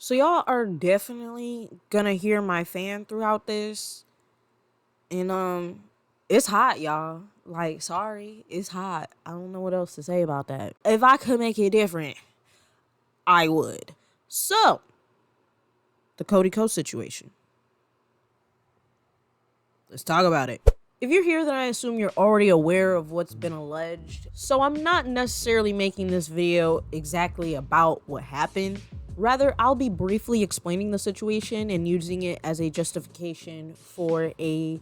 So y'all are definitely gonna hear my fan throughout this. And it's hot, y'all. Like, sorry, it's hot. I don't know what else to say about that. If I could make it different, I would. So, the Cody Ko situation. Let's talk about it. If you're here, then I assume you're already aware of what's been alleged. So I'm not necessarily making this video exactly about what happened. Rather, I'll be briefly explaining the situation and using it as a justification for a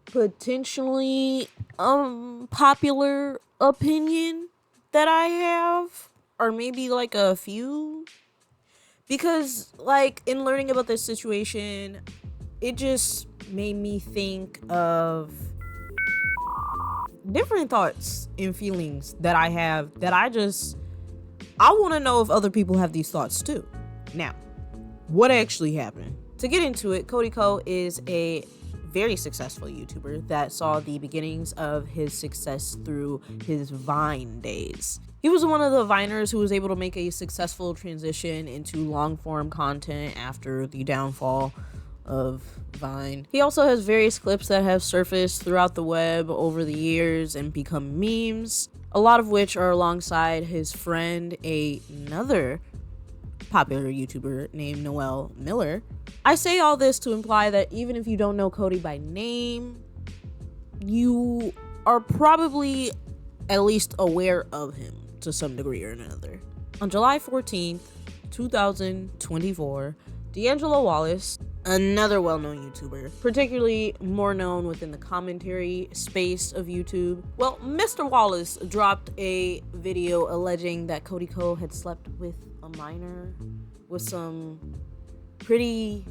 potentially popular opinion that I have, or maybe like a few. Because like in learning about this situation, it just made me think of different thoughts and feelings that I have that I want to know if other people have these thoughts too. Now, what actually happened? To get into it, Cody Ko is a very successful YouTuber that saw the beginnings of his success through his Vine days. He was one of the Viners who was able to make a successful transition into long form content after the downfall of Vine. He also has various clips that have surfaced throughout the web over the years and become memes, a lot of which are alongside his friend, another popular YouTuber named Noel Miller. I say all this to imply that even if you don't know Cody by name, you are probably at least aware of him to some degree or another. On July 14th, 2024, D'Angelo Wallace, another well-known YouTuber, particularly more known within the commentary space of YouTube. Well, Mr. Wallace dropped a video alleging that Cody Ko had slept with a minor with some pretty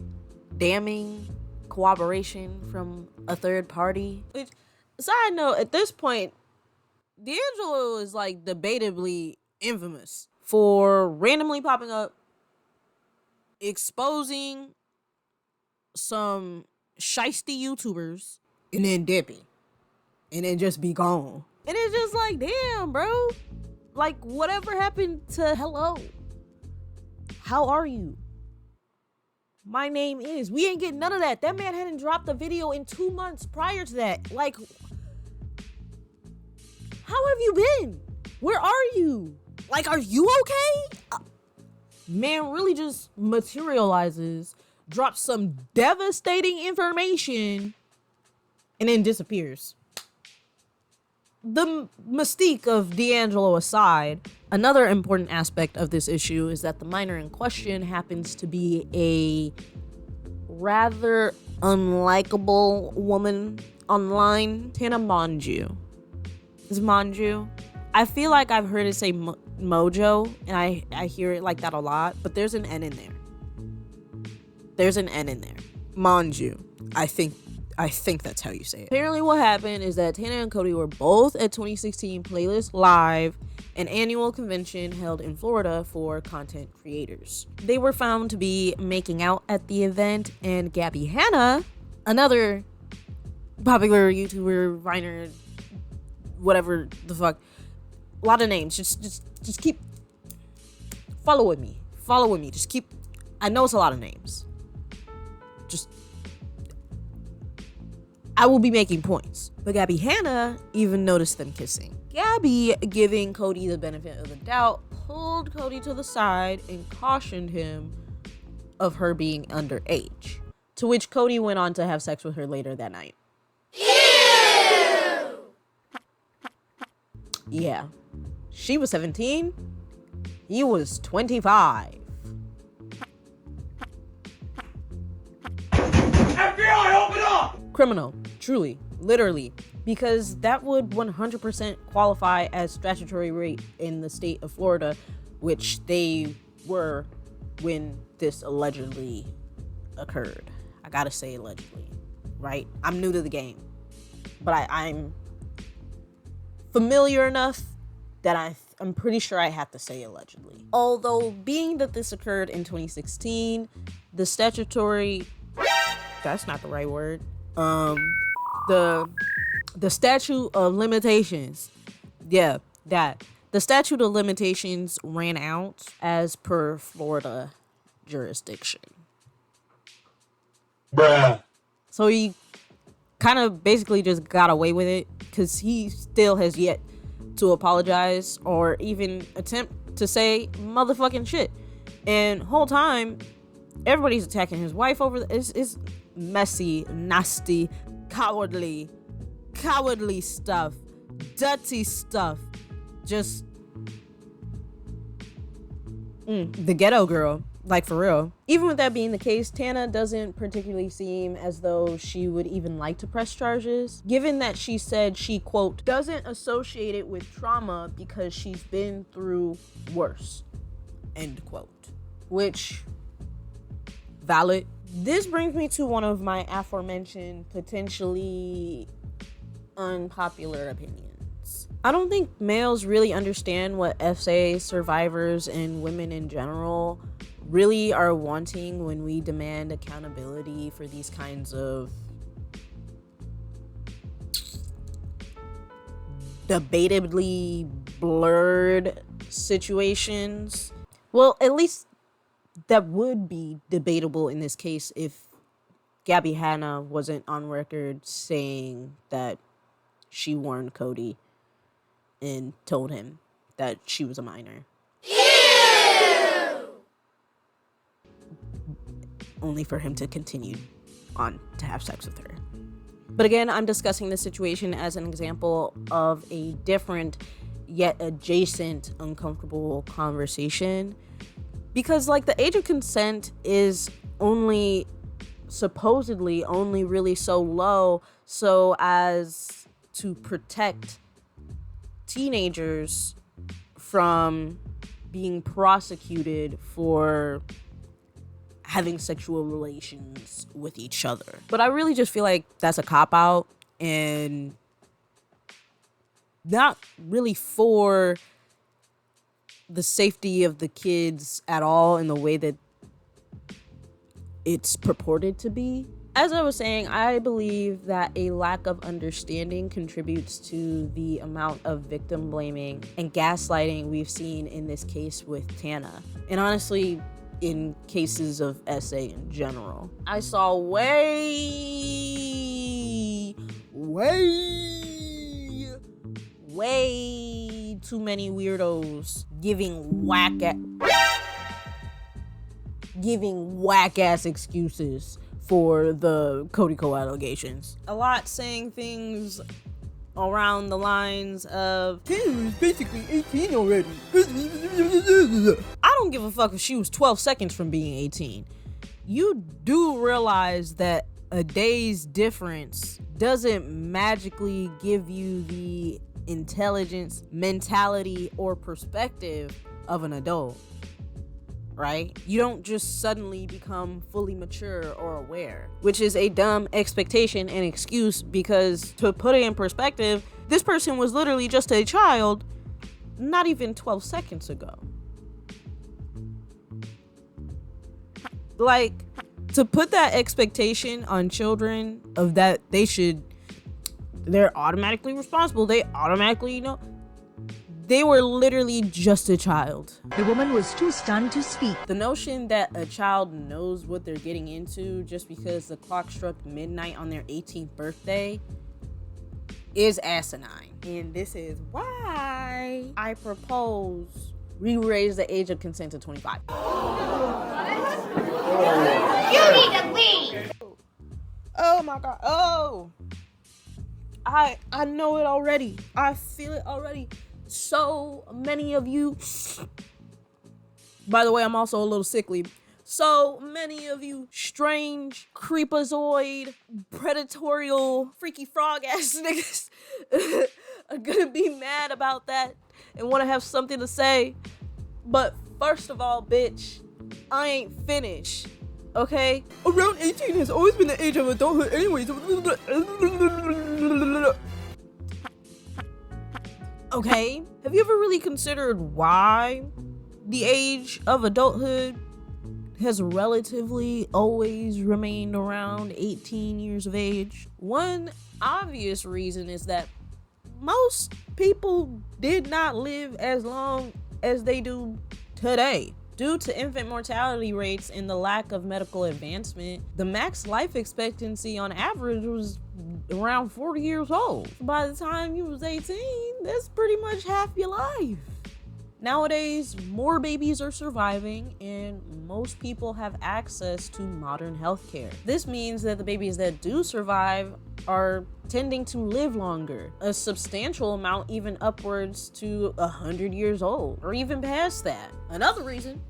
damning corroboration from a third party. Which, side note, at this point, D'Angelo is like debatably infamous for randomly popping up, exposing some shiesty YouTubers, and then dipping, and then just be gone. And it's just like, damn, bro. Like, whatever happened to hello? How are you? My name is. We ain't getting none of that. That man hadn't dropped a video in 2 months prior to that. Like, how have you been? Where are you? Like, are you okay? Man really just materializes, drops some devastating information, and then disappears. The mystique of D'Angelo aside, another important aspect of this issue is that the minor in question happens to be a rather unlikable woman online, Tana Mongeau. Is Mongeau? I feel like I've heard it say Mojo, and I hear it like that a lot, but there's an N in there. There's an N in there. Mongeau. I think that's how you say it. Apparently what happened is that Tana and Cody were both at 2016 Playlist Live, an annual convention held in Florida for content creators. They were found to be making out at the event, and Gabby Hanna, another popular YouTuber, Viner, whatever the fuck, a lot of names, just keep following me, just keep, I know it's a lot of names, I will be making points. But Gabby Hanna even noticed them kissing. Gabby, giving Cody the benefit of the doubt, pulled Cody to the side and cautioned him of her being underage, to which Cody went on to have sex with her later that night. Ew! Yeah. She was 17. He was 25. FBI, open up! Criminal. Truly. Literally. Because that would 100% qualify as statutory rape in the state of Florida, which they were when this allegedly occurred. I gotta say allegedly, right? I'm new to the game, but I'm familiar enough that I'm pretty sure I have to say allegedly. Although, being that this occurred in 2016, the statutory, that's not the right word, the statute of limitations, the statute of limitations ran out as per Florida jurisdiction. Bruh. So he kind of basically just got away with it because he still has yet to apologize or even attempt to say motherfucking shit. And whole time, everybody's attacking his wife over it's messy, nasty, cowardly stuff, dirty stuff. Just the ghetto girl, like for real. Even with that being the case, Tana doesn't particularly seem as though she would even like to press charges, given that she said she, quote, doesn't associate it with trauma because she's been through worse, end quote. Which, valid. This brings me to one of my aforementioned potentially unpopular opinions. I don't think males really understand what SA survivors and women in general really are wanting when we demand accountability for these kinds of debatably blurred situations. Well, at least that would be debatable in this case if Gabby Hanna wasn't on record saying that she warned Cody and told him that she was a minor. Ew! Only for him to continue on to have sex with her. But again, I'm discussing this situation as an example of a different yet adjacent uncomfortable conversation. Because like the age of consent is only supposedly only really so low so as to protect teenagers from being prosecuted for having sexual relations with each other. But I really just feel like that's a cop-out and not really for the safety of the kids at all in the way that it's purported to be. As I was saying, I believe that a lack of understanding contributes to the amount of victim blaming and gaslighting we've seen in this case with Tana. And honestly, in cases of SA in general. I saw way too many weirdos giving whack-ass excuses for the Cody Ko allegations. A lot saying things around the lines of, Tana was basically 18 already. I don't give a fuck if she was 12 seconds from being 18. You do realize that a day's difference doesn't magically give you the intelligence, mentality, or perspective of an adult, right? You don't just suddenly become fully mature or aware, which is a dumb expectation and excuse because, to put it in perspective, this person was literally just a child not even 12 seconds ago. Like, to put that expectation on children of that they're automatically responsible, they automatically know. They were literally just a child. The woman was too stunned to speak. The notion that a child knows what they're getting into just because the clock struck midnight on their 18th birthday is asinine. And this is why I propose we raise the age of consent to 25. You need to leave! Oh my God. Oh. I know it already. I feel it already. So many of you, by the way, I'm also a little sickly. So many of you strange, creepazoid, predatorial, freaky frog ass niggas are gonna be mad about that and want to have something to say. But first of all, bitch, I ain't finished. Okay? Around 18 has always been the age of adulthood anyways. Okay, have you ever really considered why the age of adulthood has relatively always remained around 18 years of age? One obvious reason is that most people did not live as long as they do today. Due to infant mortality rates and the lack of medical advancement, the max life expectancy on average was around 40 years old. By the time you was 18, that's pretty much half your life. Nowadays, more babies are surviving and most people have access to modern healthcare. This means that the babies that do survive are tending to live longer, a substantial amount even upwards to 100 years old, or even past that. Another reason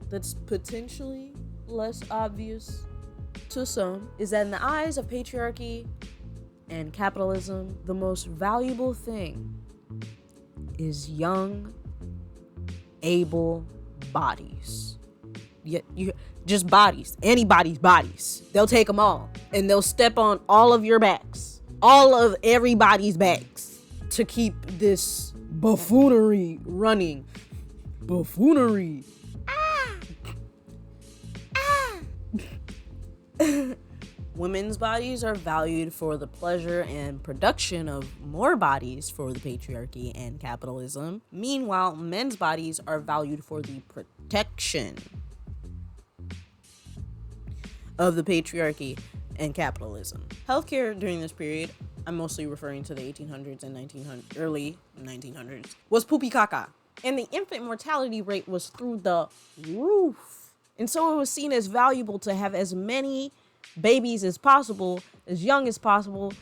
that's potentially less obvious to some is that in the eyes of patriarchy and capitalism, the most valuable thing is young, able bodies. You just bodies, anybody's bodies. They'll take them all and they'll step on all of your backs, all of everybody's backs, to keep this buffoonery running. Buffoonery. Women's bodies are valued for the pleasure and production of more bodies for the patriarchy and capitalism. Meanwhile, men's bodies are valued for the protection of the patriarchy and capitalism. Healthcare during this period, I'm mostly referring to the 1800s and early 1900s, was poopy caca. And the infant mortality rate was through the roof. And so it was seen as valuable to have as many babies as possible, as young as possible,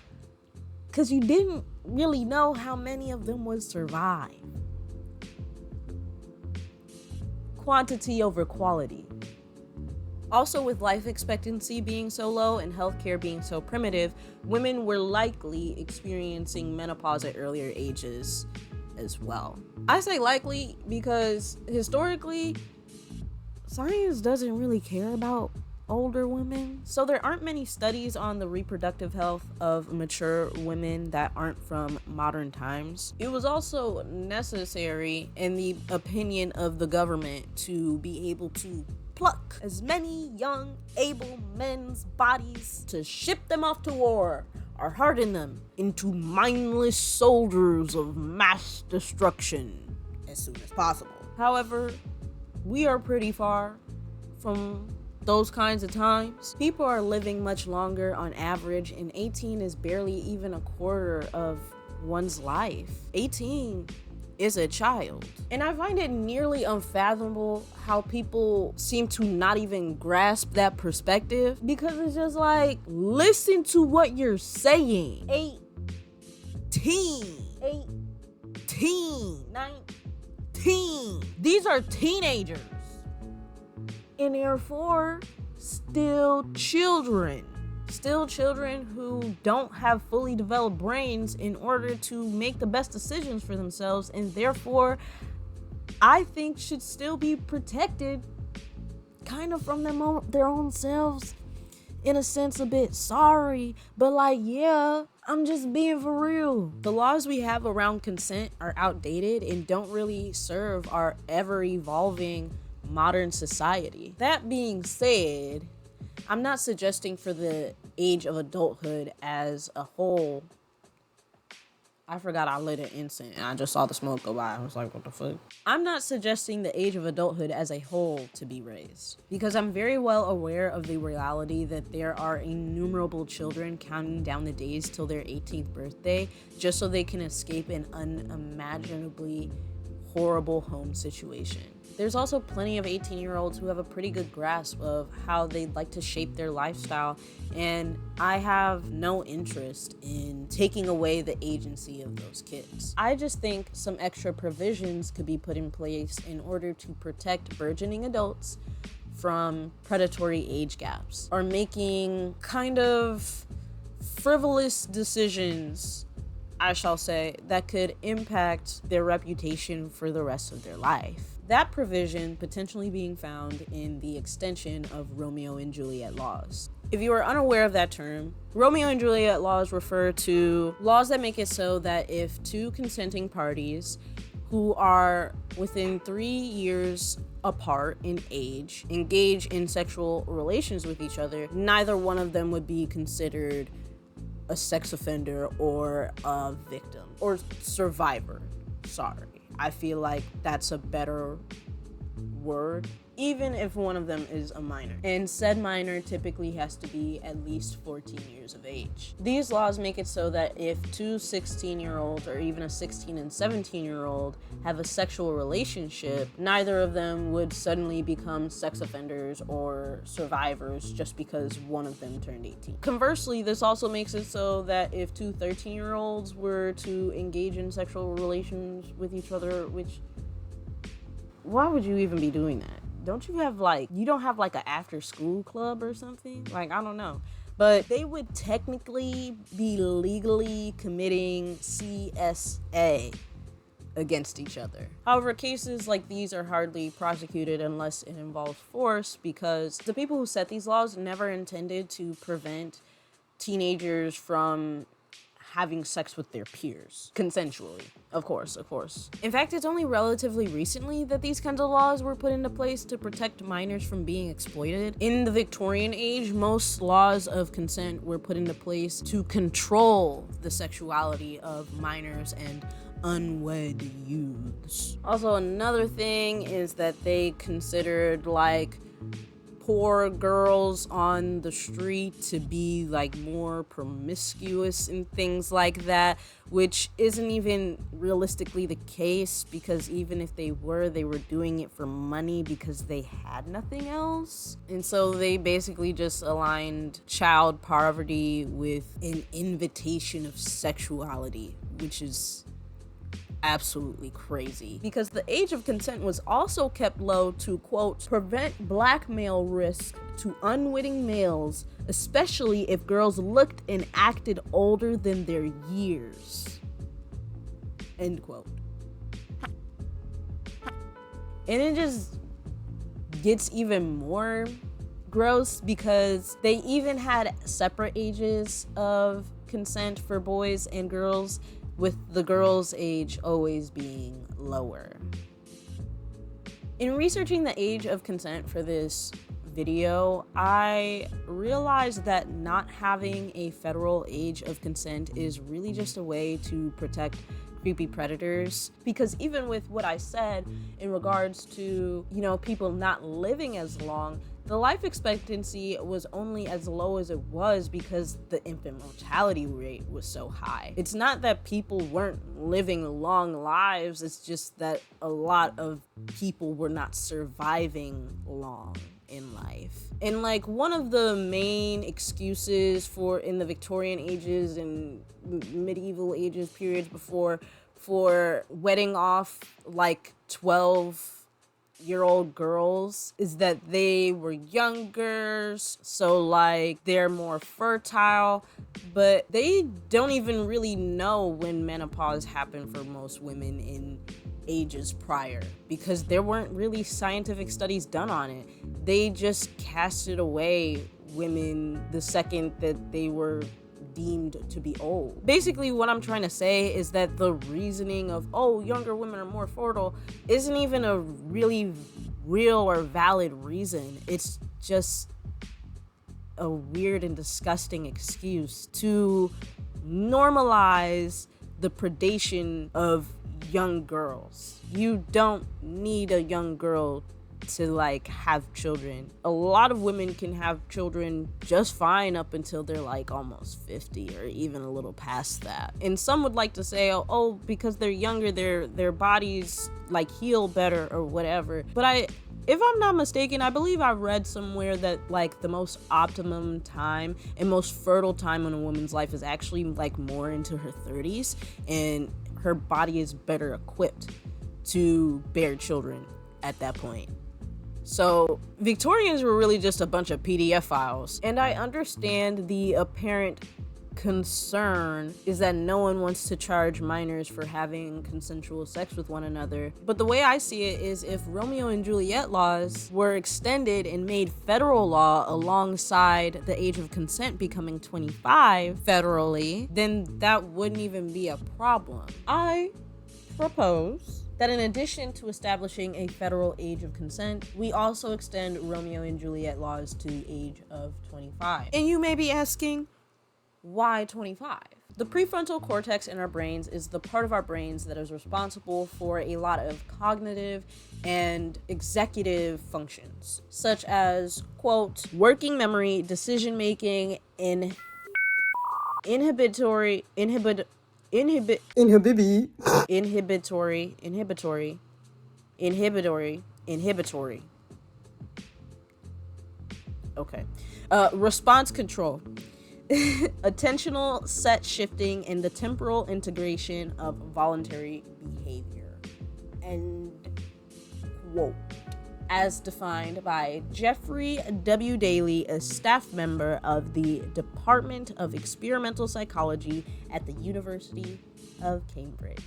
because you didn't really know how many of them would survive. Quantity over quality. Also, with life expectancy being so low and healthcare being so primitive, women were likely experiencing menopause at earlier ages as well. I say likely because historically, science doesn't really care about older women. So there aren't many studies on the reproductive health of mature women that aren't from modern times. It was also necessary, in the opinion of the government, to be able to pluck as many young, able men's bodies to ship them off to war or harden them into mindless soldiers of mass destruction as soon as possible. However, we are pretty far from those kinds of times. People are living much longer on average, and 18 is barely even a quarter of one's life. 18 is a child. And I find it nearly unfathomable how people seem to not even grasp that perspective, because it's just like, listen to what you're saying. 18, 19. These are teenagers. And therefore, still children who don't have fully developed brains in order to make the best decisions for themselves, and therefore I think should still be protected kind of from their own selves, in a sense. A bit sorry, but like, yeah, I'm just being for real. The laws we have around consent are outdated and don't really serve our ever-evolving modern society. That being said, I'm not suggesting for the age of adulthood as a whole. I forgot I lit an incense and I just saw the smoke go by. I was like, what the fuck? I'm not suggesting the age of adulthood as a whole to be raised, because I'm very well aware of the reality that there are innumerable children counting down the days till their 18th birthday just so they can escape an unimaginably horrible home situation. There's also plenty of 18-year-olds who have a pretty good grasp of how they'd like to shape their lifestyle, and I have no interest in taking away the agency of those kids. I just think some extra provisions could be put in place in order to protect burgeoning adults from predatory age gaps, or making kind of frivolous decisions, I shall say, that could impact their reputation for the rest of their life. That provision potentially being found in the extension of Romeo and Juliet laws. If you are unaware of that term, Romeo and Juliet laws refer to laws that make it so that if two consenting parties who are within 3 years apart in age engage in sexual relations with each other, neither one of them would be considered a sex offender or a victim or survivor. Sorry. I feel like that's a better word even if one of them is a minor. And said minor typically has to be at least 14 years of age. These laws make it so that if two 16-year-olds or even a 16 and 17-year-old have a sexual relationship, neither of them would suddenly become sex offenders or survivors just because one of them turned 18. Conversely, this also makes it so that if two 13-year-olds were to engage in sexual relations with each other, which, why would you even be doing that? Don't you have you don't have an after school club or something? I don't know. But they would technically be legally committing CSA against each other. However, cases like these are hardly prosecuted unless it involves force, because the people who set these laws never intended to prevent teenagers from having sex with their peers consensually, of course. In fact, it's only relatively recently that these kinds of laws were put into place to protect minors from being exploited. In the Victorian age, most laws of consent were put into place to control the sexuality of minors and unwed youths. Also, another thing is that they considered poor girls on the street to be more promiscuous and things like that, which isn't even realistically the case, because even if they were doing it for money because they had nothing else. And so they basically just aligned child poverty with an invitation of sexuality, which is absolutely crazy, because the age of consent was also kept low to, quote, prevent blackmail risk to unwitting males, especially if girls looked and acted older than their years, end quote. And it just gets even more gross, because they even had separate ages of consent for boys and girls, with the girls' age always being lower. In researching the age of consent for this video, I realized that not having a federal age of consent is really just a way to protect creepy predators, because even with what I said in regards to, people not living as long, the life expectancy was only as low as it was because the infant mortality rate was so high. It's not that people weren't living long lives, it's just that a lot of people were not surviving long in life. And one of the main excuses in the Victorian ages and medieval ages, periods before, for wedding off 12-year-old girls is that they were younger, so they're more fertile. But they don't even really know when menopause happened for most women in ages prior, because there weren't really scientific studies done on it. They just casted away women the second that they were deemed to be old. Basically, what I'm trying to say is that the reasoning of, younger women are more fertile, isn't even a really real or valid reason. It's just a weird and disgusting excuse to normalize the predation of young girls. You don't need a young girl to have children. A lot of women can have children just fine up until they're almost 50 or even a little past that. And some would like to say, because they're younger, their bodies heal better or whatever. But if I'm not mistaken, I believe I read somewhere that the most optimum time and most fertile time in a woman's life is actually more into her 30s, and her body is better equipped to bear children at that point. So Victorians were really just a bunch of PDF files. And I understand the apparent concern is that no one wants to charge minors for having consensual sex with one another. But the way I see it is, if Romeo and Juliet laws were extended and made federal law alongside the age of consent becoming 25 federally, then that wouldn't even be a problem. I propose that in addition to establishing a federal age of consent, we also extend Romeo and Juliet laws to the age of 25. And you may be asking, Why 25? The prefrontal cortex in our brains is the part of our brains that is responsible for a lot of cognitive and executive functions, such as, quote, working memory, decision making, inhibitory, okay, response control, attentional set shifting, and the temporal integration of voluntary behavior. And quote, as defined by Jeffrey W. Daly, a staff member of the Department of Experimental Psychology at the University of Cambridge.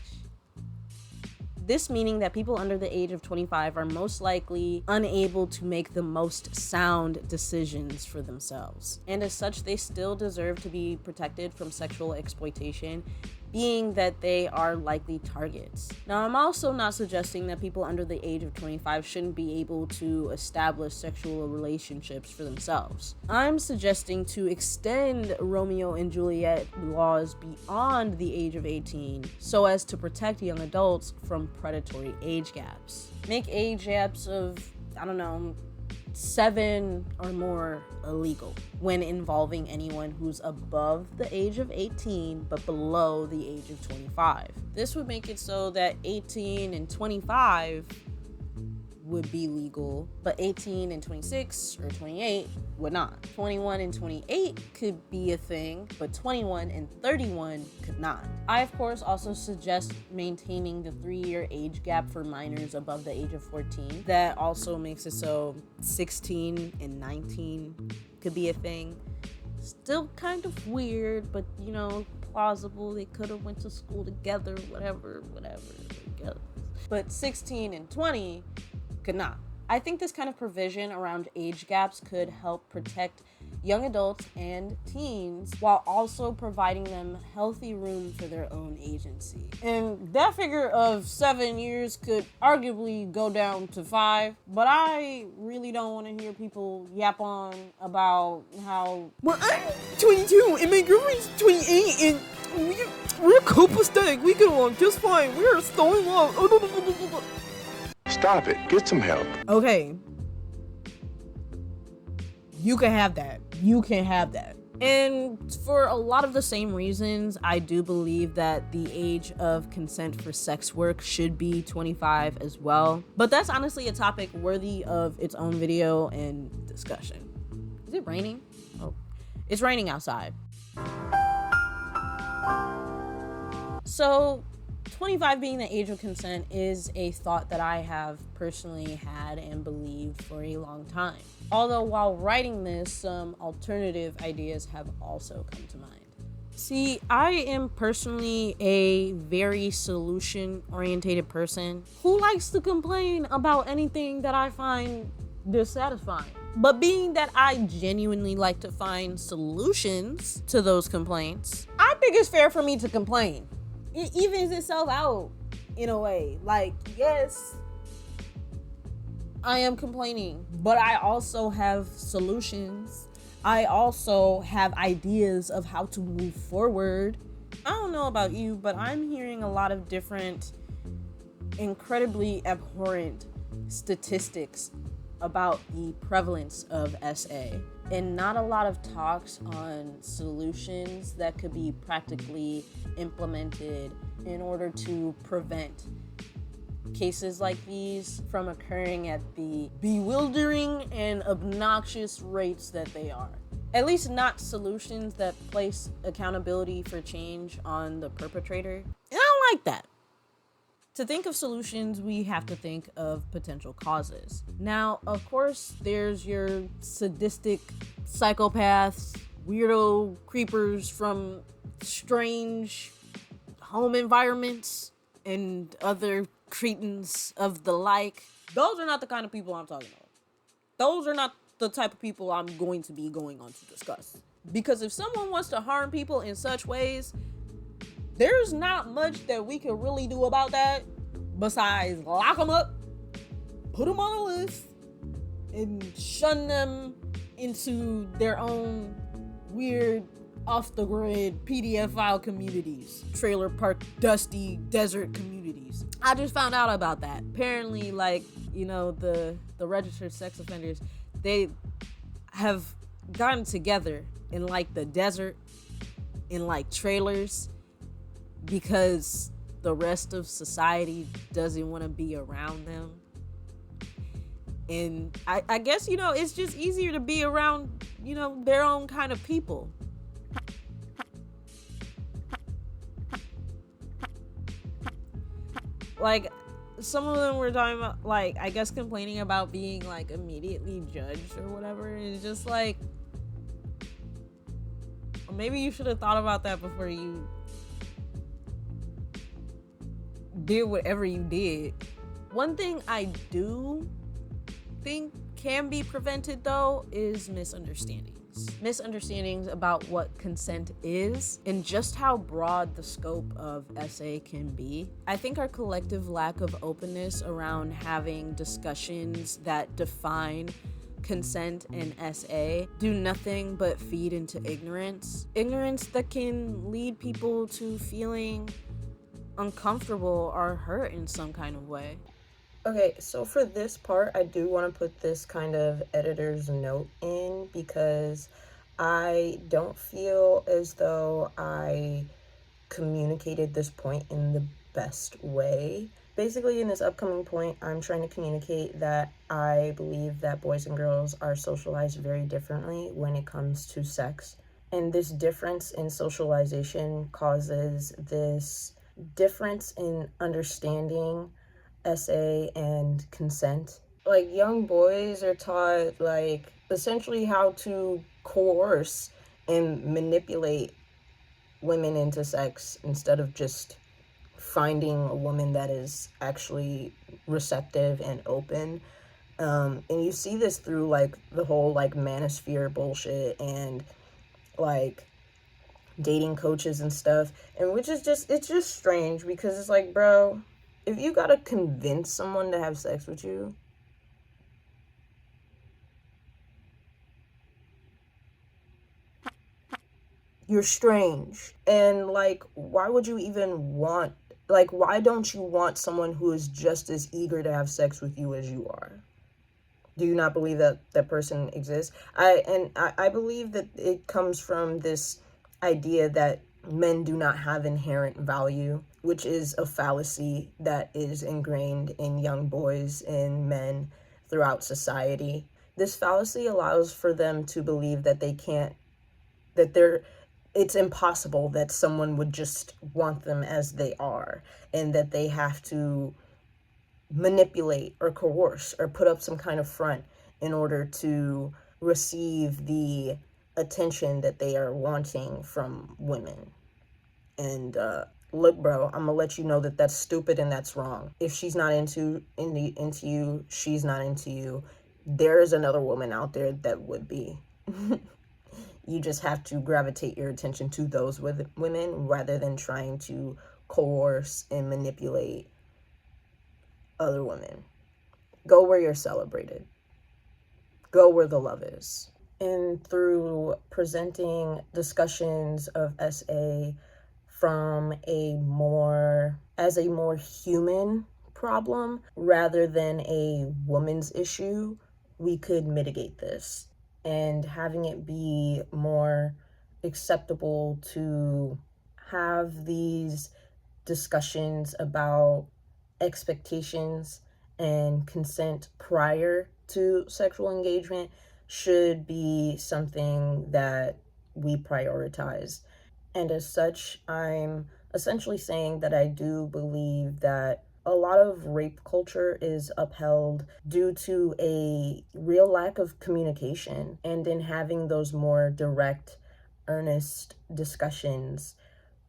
This meaning that people under the age of 25 are most likely unable to make the most sound decisions for themselves. And as such, they still deserve to be protected from sexual exploitation, being that they are likely targets. Now, I'm also not suggesting that people under the age of 25 shouldn't be able to establish sexual relationships for themselves. I'm suggesting to extend Romeo and Juliet laws beyond the age of 18 so as to protect young adults from predatory age gaps. Make age gaps of, 7 or more illegal when involving anyone who's above the age of 18 but below the age of 25. This would make it so that 18 and 25 would be legal, but 18 and 26 or 28 would not. 21 and 28 could be a thing, but 21 and 31 could not. I, of course, also suggest maintaining the 3-year age gap for minors above the age of 14. That also makes it so 16 and 19 could be a thing. Still kind of weird, but plausible. They could have went to school together, whatever. But 16 and 20 could not. I think this kind of provision around age gaps could help protect young adults and teens while also providing them healthy room for their own agency. And that figure of 7 years could arguably go down to 5, but I really don't want to hear people yap on about how, well, I'm 22 and my girlfriend's 28 and we're copacetic. We get along just fine. We are so in love. Stop it. Get some help. Okay. You can have that. And for a lot of the same reasons, I do believe that the age of consent for sex work should be 25 as well. But that's honestly a topic worthy of its own video and discussion. Is it raining? Oh, it's raining outside. So 25 being the age of consent is a thought that I have personally had and believed for a long time. Although while writing this, some alternative ideas have also come to mind. See, I am personally a very solution-oriented person who likes to complain about anything that I find dissatisfying. But being that I genuinely like to find solutions to those complaints, I think it's fair for me to complain. It evens itself out in a way. Like, yes, I am complaining, but I also have solutions. I also have ideas of how to move forward. I don't know about you, but I'm hearing a lot of different, incredibly abhorrent statistics about the prevalence of SA, and not a lot of talks on solutions that could be practically implemented in order to prevent cases like these from occurring at the bewildering and obnoxious rates that they are. At least not solutions that place accountability for change on the perpetrator. And I don't like that. To think of solutions, we have to think of potential causes. Now, of course, there's your sadistic psychopaths, weirdo creepers from strange home environments, and other cretins of the like. Those are not the kind of people I'm talking about. Those are not the type of people I'm going to be going on to discuss. Because if someone wants to harm people in such ways, there's not much that we can really do about that besides lock them up, put them on a list, and shun them into their own weird off the grid PDF file communities, trailer park dusty desert communities. I just found out about that. Apparently, like, you know, the registered sex offenders, they have gotten together in like the desert, in like trailers, because the rest of society doesn't want to be around them. And I guess, you know, it's just easier to be around, you know, their own kind of people. Like, some of them were talking about, like, I guess complaining about being, like, immediately judged or whatever. And it's just like, maybe you should have thought about that before you did whatever you did. One thing I do think can be prevented, though, is misunderstandings about what consent is and just how broad the scope of SA can be. I think our collective lack of openness around having discussions that define consent and SA do nothing but feed into ignorance that can lead people to feeling uncomfortable or hurt in some kind of way. Okay, so for this part, I do want to put this kind of editor's note in because I don't feel as though I communicated this point in the best way. Basically, in this upcoming point, I'm trying to communicate that I believe that boys and girls are socialized very differently when it comes to sex. And this difference in socialization causes this difference in understanding SA and consent. Like, young boys are taught, like, essentially how to coerce and manipulate women into sex instead of just finding a woman that is actually receptive and open. And you see this through, like, the whole, like, manosphere bullshit and, like, dating coaches and stuff. And which is just, it's just strange because it's like, bro, if you gotta convince someone to have sex with you, you're strange. And, like, why would you even want, like, why don't you want someone who is just as eager to have sex with you as you are? Do you not believe that that person exists? I believe that it comes from this idea that men do not have inherent value, which is a fallacy that is ingrained in young boys and men throughout society. This fallacy allows for them to believe that they can't, that it's impossible that someone would just want them as they are, and that they have to manipulate or coerce or put up some kind of front in order to receive the attention that they are wanting from women. And look, bro, I'm gonna let you know that that's stupid and that's wrong. If she's not into you, she's not into you. There is another woman out there that would be. You just have to gravitate your attention to those women rather than trying to coerce and manipulate other women. Go where you're celebrated. Go where the love is. And through presenting discussions of SA from as a more human problem rather than a woman's issue, we could mitigate this. And having it be more acceptable to have these discussions about expectations and consent prior to sexual engagement should be something that we prioritize. And as such, I'm essentially saying that I do believe that a lot of rape culture is upheld due to a real lack of communication, and in having those more direct, earnest discussions,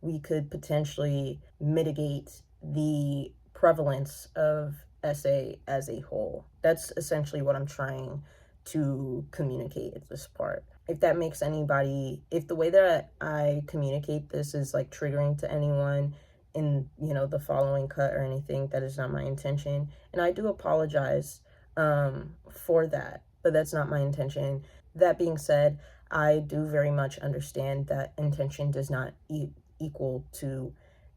we could potentially mitigate the prevalence of SA as a whole. That's essentially what I'm trying to communicate at this part. If that makes anybody, if the way that I communicate this is like triggering to anyone in, you know, the following cut or anything, that is not my intention. And I do apologize for that, but that's not my intention. That being said, I do very much understand that intention does not equal to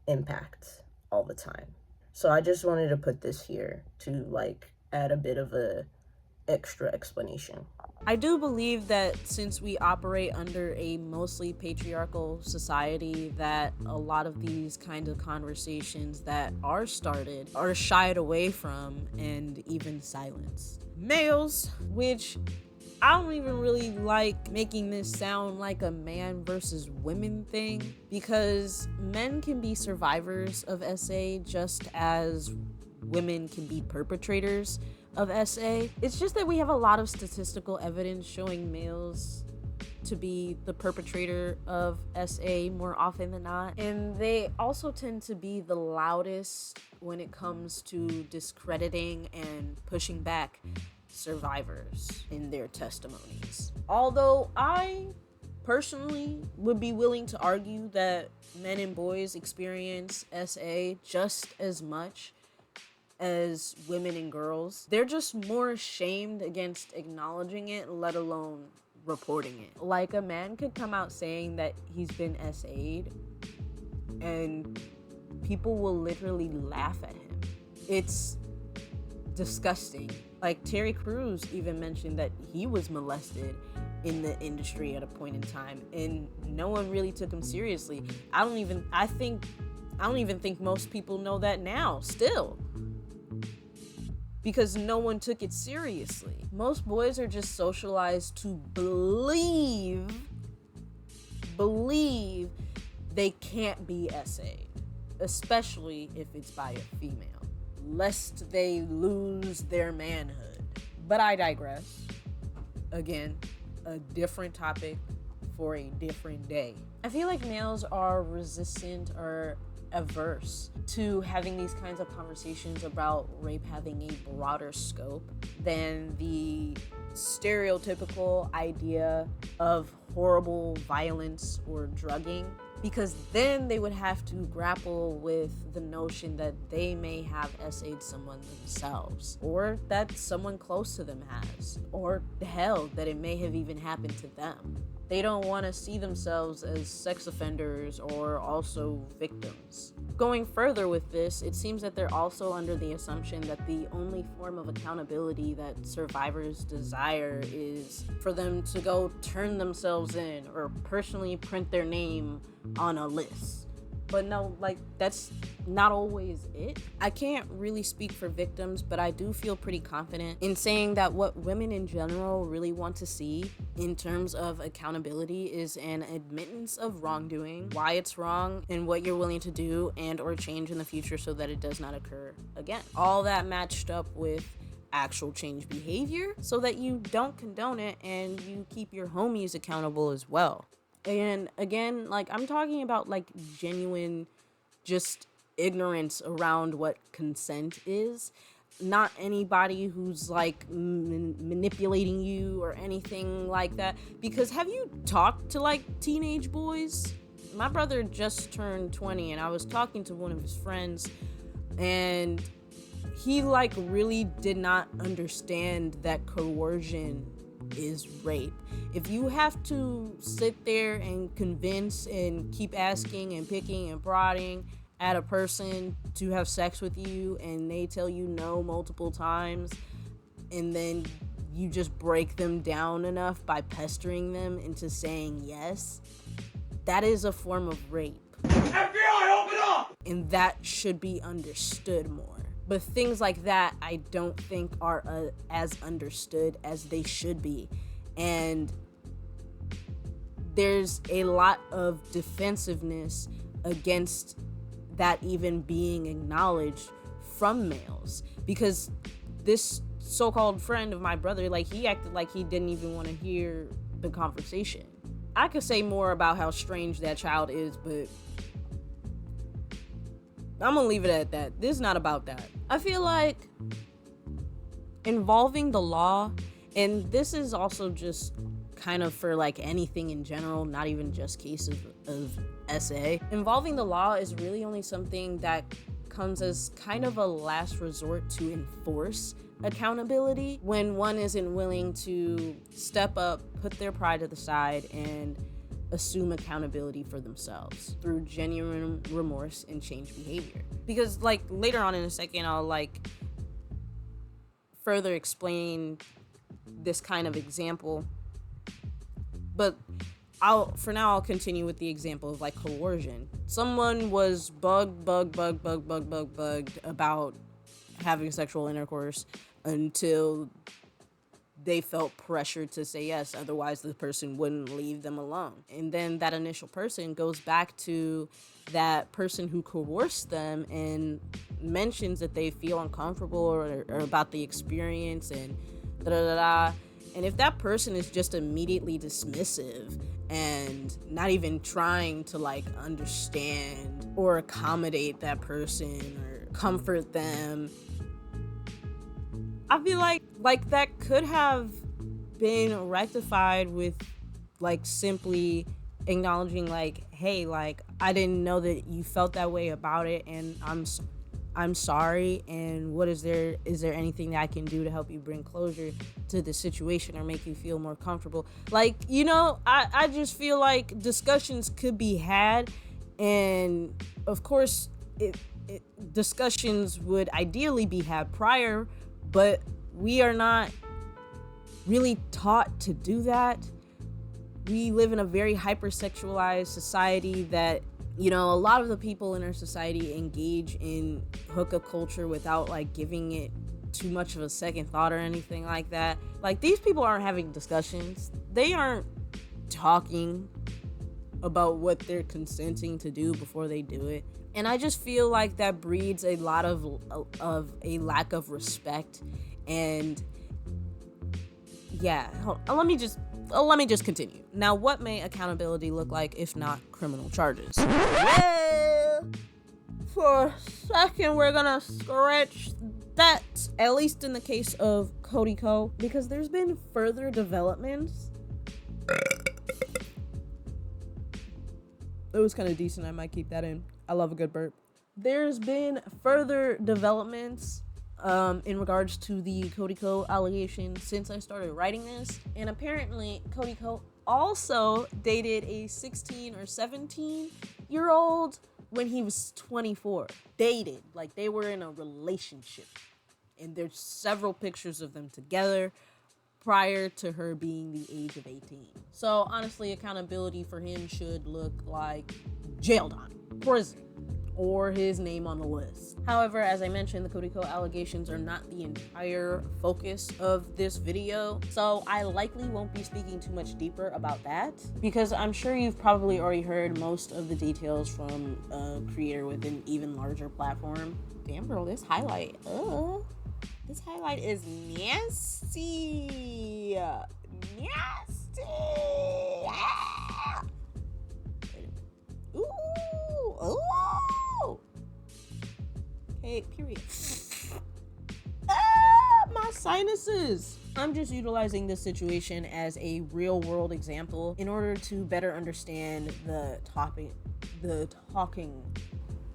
impact all the time. So I just wanted to put this here to like add a bit of a extra explanation. I do believe that since we operate under a mostly patriarchal society, that a lot of these kinds of conversations that are started are shied away from and even silenced. Males, which I don't even really like making this sound like a man versus women thing, because men can be survivors of SA just as women can be perpetrators of SA. It's just that we have a lot of statistical evidence showing males to be the perpetrator of SA more often than not. And they also tend to be the loudest when it comes to discrediting and pushing back survivors in their testimonies. Although I personally would be willing to argue that men and boys experience SA just as much as women and girls. They're just more ashamed against acknowledging it, let alone reporting it. Like, a man could come out saying that he's been SA'd and people will literally laugh at him. It's disgusting. Like, Terry Crews even mentioned that he was molested in the industry at a point in time, and no one really took him seriously. I don't even think most people know that now still, because no one took it seriously. Most boys are just socialized to believe they can't be SA'd, especially if it's by a female, lest they lose their manhood. But I digress. Again, a different topic for a different day. I feel like males are resistant or averse to having these kinds of conversations about rape having a broader scope than the stereotypical idea of horrible violence or drugging, because then they would have to grapple with the notion that they may have SA'd someone themselves, or that someone close to them has, or hell, that it may have even happened to them. They don't want to see themselves as sex offenders or also victims. Going further with this, it seems that they're also under the assumption that the only form of accountability that survivors desire is for them to go turn themselves in or personally print their name on a list. But no, like, that's not always it. I can't really speak for victims, but I do feel pretty confident in saying that what women in general really want to see in terms of accountability is an admittance of wrongdoing, why it's wrong, and what you're willing to do and or change in the future so that it does not occur again. All that matched up with actual change behavior so that you don't condone it and you keep your homies accountable as well. And again, like, I'm talking about like genuine just ignorance around what consent is, not anybody who's like manipulating you or anything like that. Because have you talked to like teenage boys? My brother just turned 20 and I was talking to one of his friends and he like really did not understand that coercion is rape. If you have to sit there and convince and keep asking and picking and prodding at a person to have sex with you and they tell you no multiple times, and then you just break them down enough by pestering them into saying yes, that is a form of rape. FBI, open up! And that should be understood more. But things like that, I don't think are as understood as they should be. And there's a lot of defensiveness against that even being acknowledged from males. Because this so-called friend of my brother, like, he acted like he didn't even want to hear the conversation. I could say more about how strange that child is, but I'm gonna leave it at that. This is not about that. I feel like involving the law, and this is also just kind of for like anything in general, not even just cases of SA. Involving the law is really only something that comes as kind of a last resort to enforce accountability when one isn't willing to step up, put their pride to the side, and assume accountability for themselves through genuine remorse and change behavior. Because like later on in a second, I'll like further explain this kind of example, but for now I'll continue with the example of like coercion. Someone was bugged about having sexual intercourse until they felt pressured to say yes, otherwise the person wouldn't leave them alone. And then that initial person goes back to that person who coerced them and mentions that they feel uncomfortable or about the experience and da-da-da-da. And if that person is just immediately dismissive and not even trying to like understand or accommodate that person or comfort them, I feel like that could have been rectified with like simply acknowledging like, hey, like I didn't know that you felt that way about it, and I'm sorry, and is there anything that I can do to help you bring closure to the situation or make you feel more comfortable? Like, you know, I just feel like discussions could be had, and of course discussions would ideally be had prior, but we are not really taught to do that. We live in a very hypersexualized society that, you know, a lot of the people in our society engage in hookup culture without like giving it too much of a second thought or anything like that. Like, these people aren't having discussions. They aren't talking about what they're consenting to do before they do it. And I just feel like that breeds a lot of a lack of respect. And yeah, let me just continue. Now, what may accountability look like if not criminal charges? Well, for a second, we're gonna scratch that, at least in the case of Cody Ko, because there's been further developments. It was kind of decent. I might keep that in. I love a good burp. There's been further developments in regards to the Cody Ko allegation since I started writing this. And apparently, Cody Ko also dated a 16 or 17-year-old when he was 24. Dated. Like, they were in a relationship. And there's several pictures of them together prior to her being the age of 18. So honestly, accountability for him should look like jail time, prison, or his name on the list. However, as I mentioned, the Cody Ko allegations are not the entire focus of this video, so I likely won't be speaking too much deeper about that, because I'm sure you've probably already heard most of the details from a creator with an even larger platform. Damn girl, this highlight, this highlight is nasty. Nasty. Ah. Ooh. Okay, period. My sinuses. I'm just utilizing this situation as a real world example in order to better understand the talking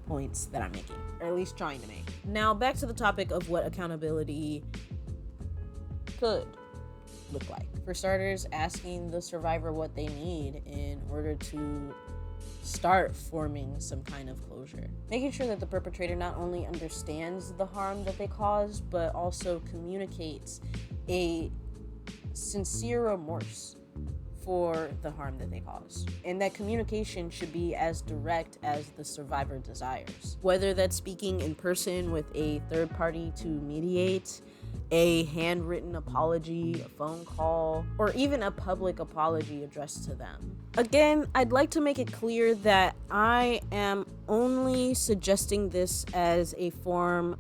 points that I'm making, or at least trying to make. Now, back to the topic of what accountability could look like. For starters, asking the survivor what they need in order to start forming some kind of closure. Making sure that the perpetrator not only understands the harm that they caused, but also communicates a sincere remorse for the harm that they caused. And that communication should be as direct as the survivor desires. Whether that's speaking in person with a third party to mediate, a handwritten apology, a phone call, or even a public apology addressed to them. Again, I'd like to make it clear that I am only suggesting this as an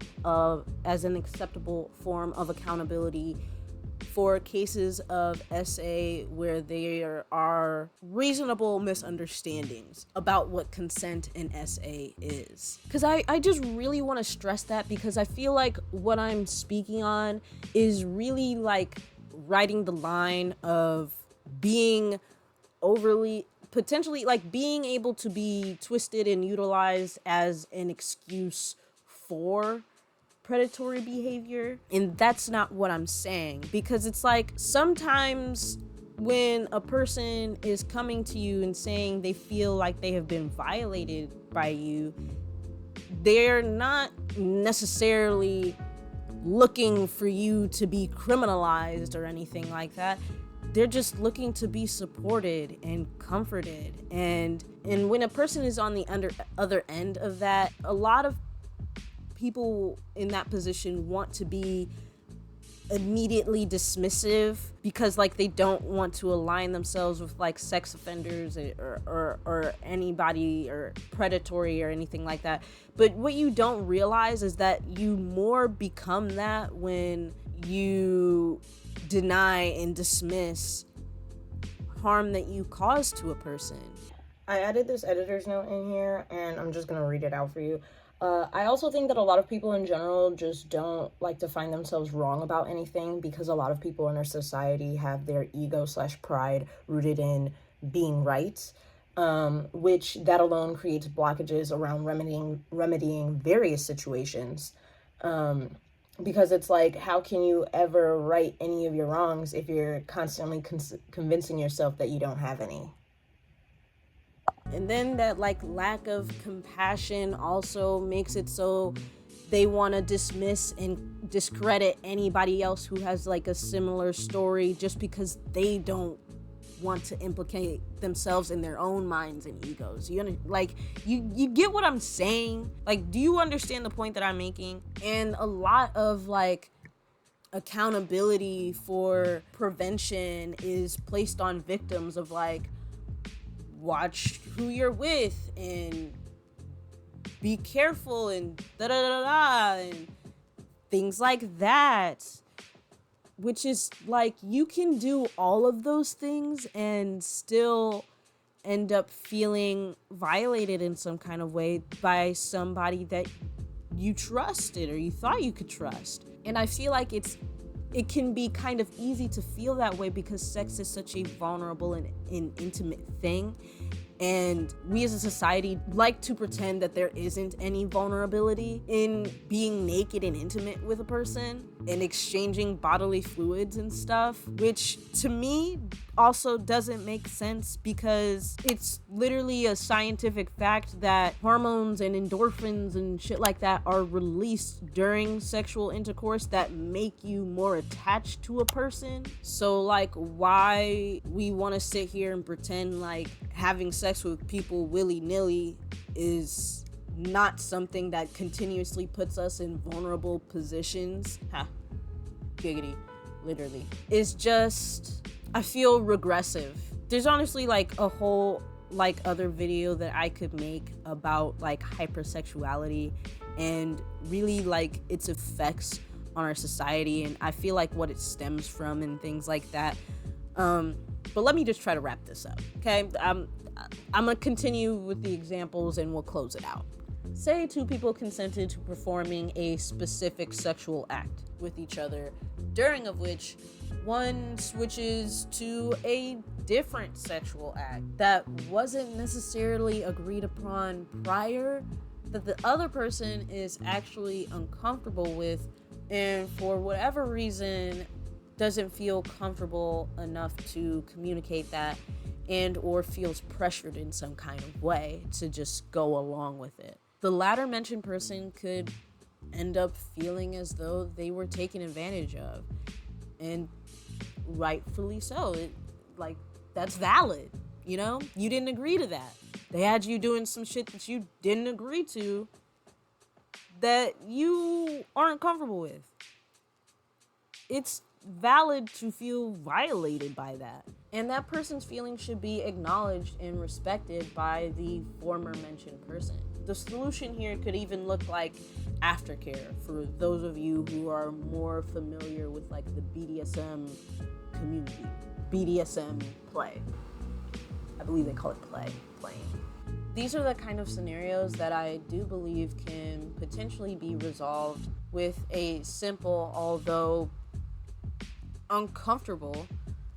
acceptable form of accountability for cases of SA where there are reasonable misunderstandings about what consent in SA is. Because I just really want to stress that, because I feel like what I'm speaking on is really like riding the line of being potentially like being able to be twisted and utilized as an excuse for predatory behavior. And that's not what I'm saying, because it's like sometimes when a person is coming to you and saying they feel like they have been violated by you, they're not necessarily looking for you to be criminalized or anything like that. They're just looking to be supported and comforted. And when a person is on the other end of that, a lot of people in that position want to be immediately dismissive because like they don't want to align themselves with like sex offenders or anybody or predatory or anything like that. But what you don't realize is that you more become that when you deny and dismiss harm that you cause to a person. I added this editor's note in here, and I'm just going to read it out for you. I also think that a lot of people in general just don't like to find themselves wrong about anything, because a lot of people in our society have their ego/pride rooted in being right, which that alone creates blockages around remedying various situations. Because it's like, how can you ever right any of your wrongs if you're constantly convincing yourself that you don't have any? And then that like lack of compassion also makes it so they want to dismiss and discredit anybody else who has like a similar story just because they don't want to implicate themselves in their own minds and egos. You get what I'm saying? Like, do you understand the point that I'm making? And a lot of like accountability for prevention is placed on victims of like, watch who you're with and be careful and da da da da and things like that, which is like, you can do all of those things and still end up feeling violated in some kind of way by somebody that you trusted or you thought you could trust. And I feel like it can be kind of easy to feel that way because sex is such a vulnerable and intimate thing. And we as a society like to pretend that there isn't any vulnerability in being naked and intimate with a person and exchanging bodily fluids and stuff, which to me also doesn't make sense, because it's literally a scientific fact that hormones and endorphins and shit like that are released during sexual intercourse that make you more attached to a person. So like, why we want to sit here and pretend like having sex with people willy-nilly is not something that continuously puts us in vulnerable positions. Giggity, literally. It's just, I feel regressive. There's honestly like a whole like other video that I could make about like hypersexuality and really like its effects on our society, and I feel like what it stems from and things like that. But let me just try to wrap this up, okay? I'm gonna continue with the examples and we'll close it out. Say two people consented to performing a specific sexual act with each other, during of which one switches to a different sexual act that wasn't necessarily agreed upon prior, that the other person is actually uncomfortable with, and for whatever reason doesn't feel comfortable enough to communicate that, and or feels pressured in some kind of way to just go along with it. The latter mentioned person could end up feeling as though they were taken advantage of, and rightfully so. That's valid, you know? You didn't agree to that. They had you doing some shit that you didn't agree to that you aren't comfortable with. It's valid to feel violated by that. And that person's feelings should be acknowledged and respected by the former mentioned person. The solution here could even look like aftercare for those of you who are more familiar with like the BDSM community. BDSM play. I believe they call it playing. These are the kind of scenarios that I do believe can potentially be resolved with a simple, although uncomfortable,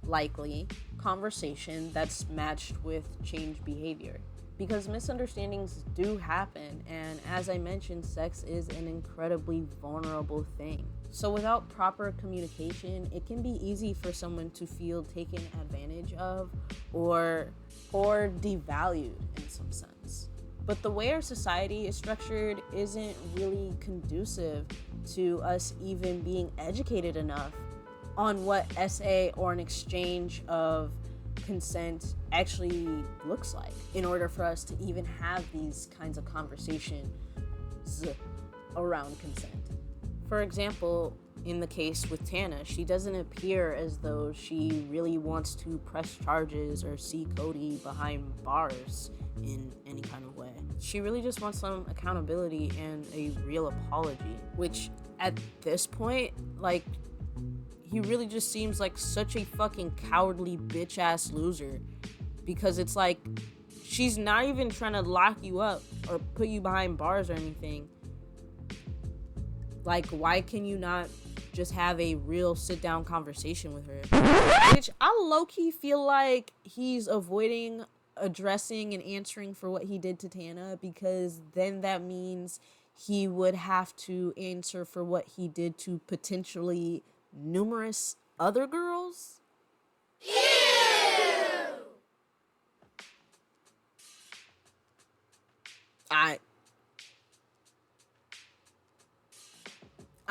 likely, conversation that's matched with changed behavior. because misunderstandings do happen, and as I mentioned, sex is an incredibly vulnerable thing. So without proper communication, it can be easy for someone to feel taken advantage of or devalued in some sense. But the way our society is structured isn't really conducive to us even being educated enough on what SA or an exchange of consent actually looks like in order for us to even have these kinds of conversations around consent. For example, in the case with Tana, she doesn't appear as though she really wants to press charges or see Cody behind bars in any kind of way. She really just wants some accountability and a real apology, which at this point, like, he really just seems like such a fucking cowardly bitch-ass loser, because it's like, she's not even trying to lock you up or put you behind bars or anything. Like, why can you not just have a real sit-down conversation with her? Which I low-key feel like he's avoiding addressing and answering for what he did to Tana, because then that means he would have to answer for what he did to potentially numerous other girls. Ew!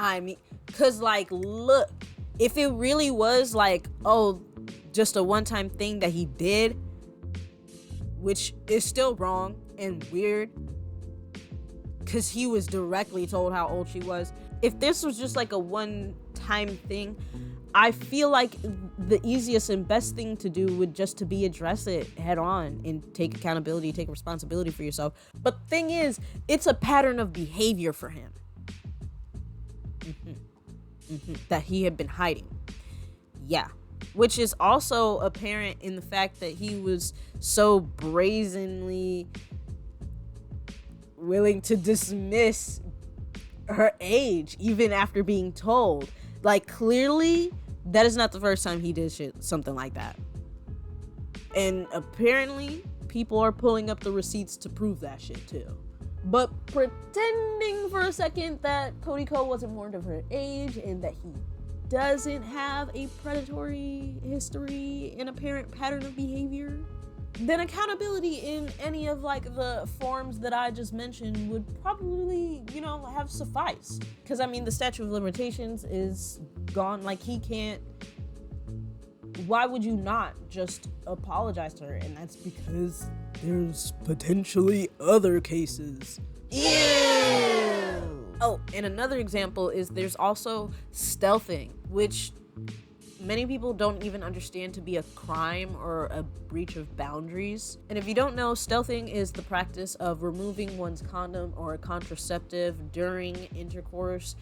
I mean, cause like, look, if it really was like, oh, just a one-time thing that he did, which is still wrong and weird, cause he was directly told how old she was. If this was just like a one-time thing, I feel like the easiest and best thing to do would just to be address it head on and take accountability, take responsibility for yourself. But the thing is, it's a pattern of behavior for him. That he had been hiding. Yeah. Which is also apparent in the fact that he was so brazenly willing to dismiss her age even after being told. Like, clearly that is not the first time he did something like that. And apparently people are pulling up the receipts to prove that shit too. But pretending for a second that Cody Ko wasn't warned of her age and that he doesn't have a predatory history and apparent pattern of behavior, then accountability in any of like the forms that I just mentioned would probably, have sufficed. Because I mean, the statute of limitations is gone. Like, he can't. Why would you not just apologize to her? And that's because there's potentially other cases. Ew! Oh, and another example is there's also stealthing, which many people don't even understand to be a crime or a breach of boundaries. And if you don't know, stealthing is the practice of removing one's condom or a contraceptive during intercourse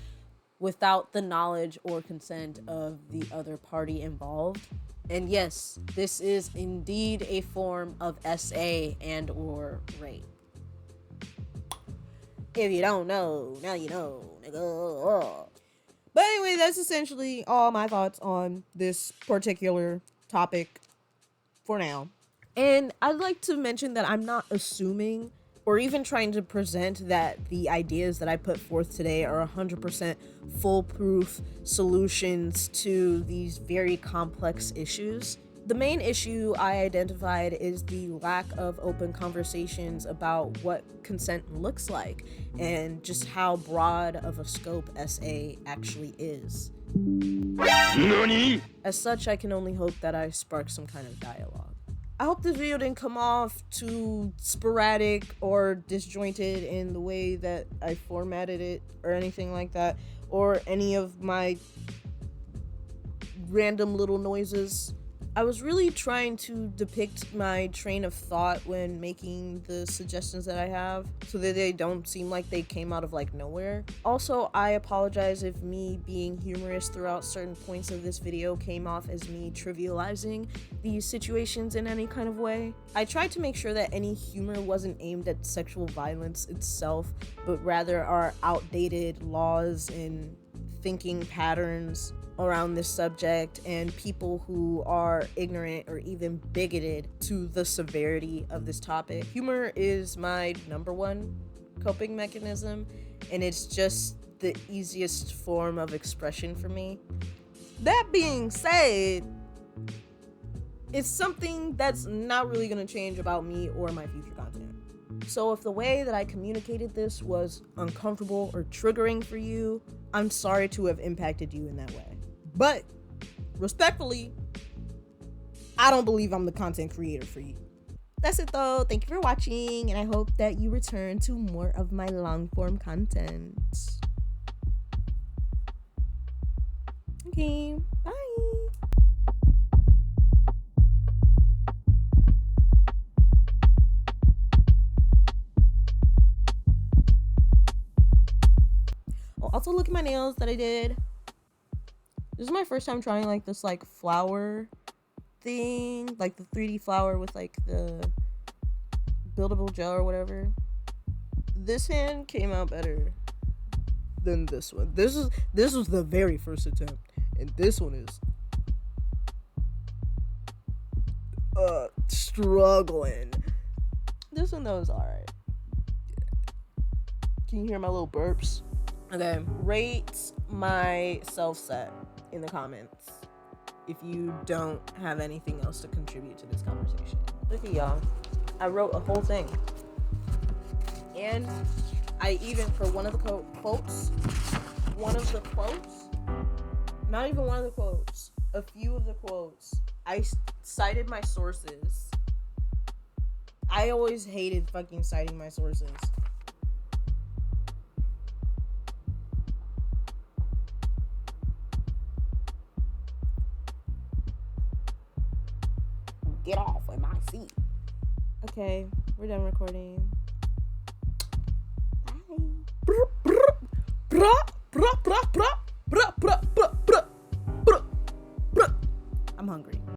without the knowledge or consent of the other party involved. And yes, this is indeed a form of SA and or rape. If you don't know, now you know, nigga. But anyway, that's essentially all my thoughts on this particular topic for now. And I'd like to mention that I'm not assuming or even trying to present that the ideas that I put forth today are 100% foolproof solutions to these very complex issues. The main issue I identified is the lack of open conversations about what consent looks like and just how broad of a scope SA actually is. NANI? As such, I can only hope that I spark some kind of dialogue. I hope this video didn't come off too sporadic or disjointed in the way that I formatted it or anything like that, or any of my random little noises. I was really trying to depict my train of thought when making the suggestions that I have so that they don't seem like they came out of like nowhere. Also, I apologize if me being humorous throughout certain points of this video came off as me trivializing these situations in any kind of way. I tried to make sure that any humor wasn't aimed at sexual violence itself, but rather our outdated laws and thinking patterns around this subject and people who are ignorant or even bigoted to the severity of this topic. Humor is my number one coping mechanism, and it's just the easiest form of expression for me. That being said, it's something that's not really going to change about me or my future content. So if the way that I communicated this was uncomfortable or triggering for you, I'm sorry to have impacted you in that way. But respectfully, I don't believe I'm the content creator for you. That's it though. Thank you for watching, and I hope that you return to more of my long form content. Okay, bye. Oh, also look at my nails that I did. This is my first time trying like this like flower thing, like the 3D flower with like the buildable gel or whatever. This hand came out better than this one. This was the very first attempt, and this one is struggling. This one though is alright. Can you hear my little burps? Okay, rate my self set in the comments if you don't have anything else to contribute to this conversation. Look at y'all. I wrote a whole thing. And I even, for one of the quotes, not even one of the quotes, a few of the quotes, I cited my sources. I always hated fucking citing my sources. Get off of my seat. Okay, we're done recording. Bye. I'm hungry.